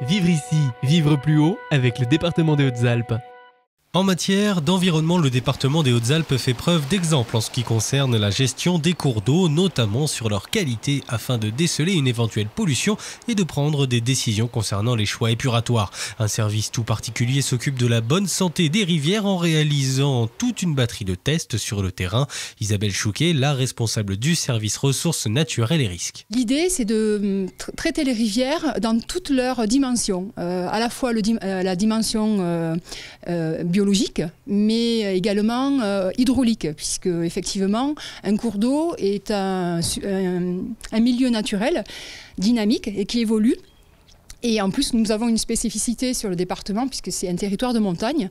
Vivre ici, vivre plus haut avec le département des Hautes-Alpes. En matière d'environnement, le département des Hautes-Alpes fait preuve d'exemple en ce qui concerne la gestion des cours d'eau, notamment sur leur qualité, afin de déceler une éventuelle pollution et de prendre des décisions concernant les choix épuratoires. Un service tout particulier s'occupe de la bonne santé des rivières en réalisant toute une batterie de tests sur le terrain. Isabelle Chouquet, la responsable du service ressources naturelles et risques. L'idée, c'est de traiter les rivières dans toutes leurs dimensions, à la fois la dimension biologique, mais également hydraulique, puisque effectivement un cours d'eau est un milieu naturel dynamique et qui évolue. Et en plus, nous avons une spécificité sur le département puisque c'est un territoire de montagne.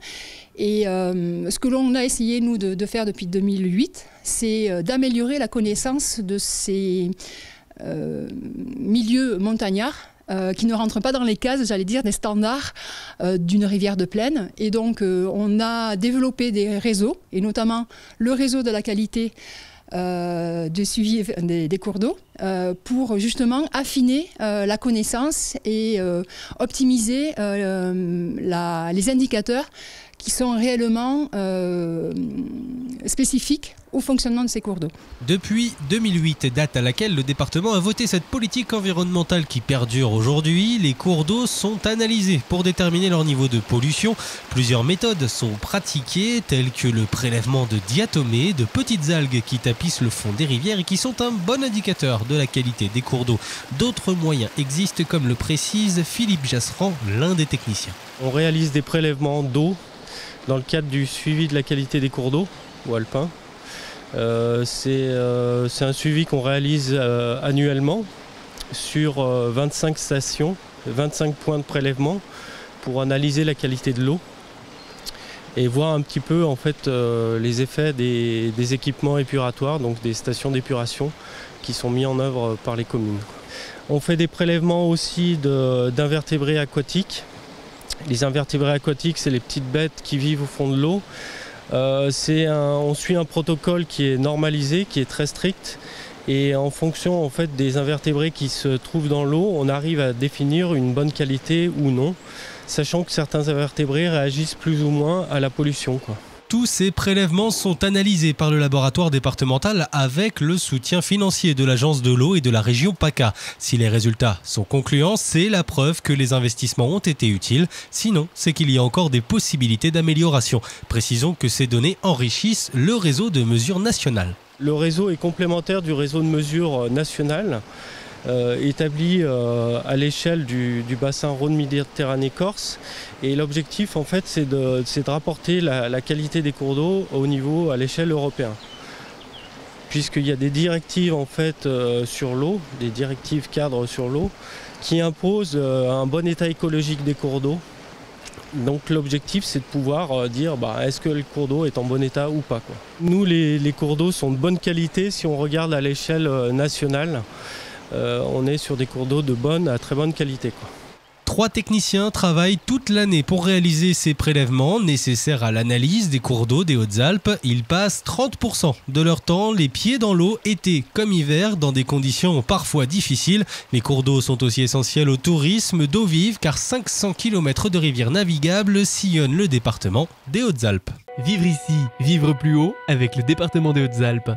Et ce que l'on a essayé, nous, de faire depuis 2008, c'est d'améliorer la connaissance de ces milieux montagnards qui ne rentrent pas dans les cases, j'allais dire, des standards d'une rivière de plaine. Et donc, on a développé des réseaux, et notamment le réseau de la qualité de suivi des cours d'eau, pour justement affiner la connaissance et optimiser les indicateurs qui sont réellement spécifiques au fonctionnement de ces cours d'eau. Depuis 2008, date à laquelle le département a voté cette politique environnementale qui perdure aujourd'hui, les cours d'eau sont analysés pour déterminer leur niveau de pollution. Plusieurs méthodes sont pratiquées, telles que le prélèvement de diatomées, de petites algues qui tapissent le fond des rivières et qui sont un bon indicateur de la qualité des cours d'eau. D'autres moyens existent, comme le précise Philippe Jasserand, l'un des techniciens. On réalise des prélèvements d'eau dans le cadre du suivi de la qualité des cours d'eau ou alpins. C'est un suivi qu'on réalise annuellement sur 25 stations, 25 points de prélèvement pour analyser la qualité de l'eau et voir un petit peu en fait les effets des équipements épuratoires, donc des stations d'épuration qui sont mis en œuvre par les communes. On fait des prélèvements aussi d'invertébrés aquatiques. Les invertébrés aquatiques, c'est les petites bêtes qui vivent au fond de l'eau. On suit un protocole qui est normalisé, qui est très strict. Et en fonction en fait, des invertébrés qui se trouvent dans l'eau, on arrive à définir une bonne qualité ou non, sachant que certains invertébrés réagissent plus ou moins à la pollution, quoi. Tous ces prélèvements sont analysés par le laboratoire départemental avec le soutien financier de l'agence de l'eau et de la région PACA. Si les résultats sont concluants, c'est la preuve que les investissements ont été utiles. Sinon, c'est qu'il y a encore des possibilités d'amélioration. Précisons que ces données enrichissent le réseau de mesure national. Le réseau est complémentaire du réseau de mesure national. Établi à l'échelle du bassin Rhône-Méditerranée-Corse. Et l'objectif, en fait, c'est de rapporter la qualité des cours d'eau au niveau à l'échelle européenne. Puisqu'il y a des directives en fait, sur l'eau, des directives cadres sur l'eau, qui imposent un bon état écologique des cours d'eau. Donc l'objectif, c'est de pouvoir dire est-ce que le cours d'eau est en bon état ou pas, quoi. Nous, les cours d'eau sont de bonne qualité si on regarde à l'échelle nationale. On est sur des cours d'eau de bonne à très bonne qualité, quoi. 3 techniciens travaillent toute l'année pour réaliser ces prélèvements nécessaires à l'analyse des cours d'eau des Hautes-Alpes. Ils passent 30% de leur temps les pieds dans l'eau, été comme hiver, dans des conditions parfois difficiles. Les cours d'eau sont aussi essentiels au tourisme d'eau vive car 500 km de rivières navigables sillonnent le département des Hautes-Alpes. Vivre ici, vivre plus haut avec le département des Hautes-Alpes.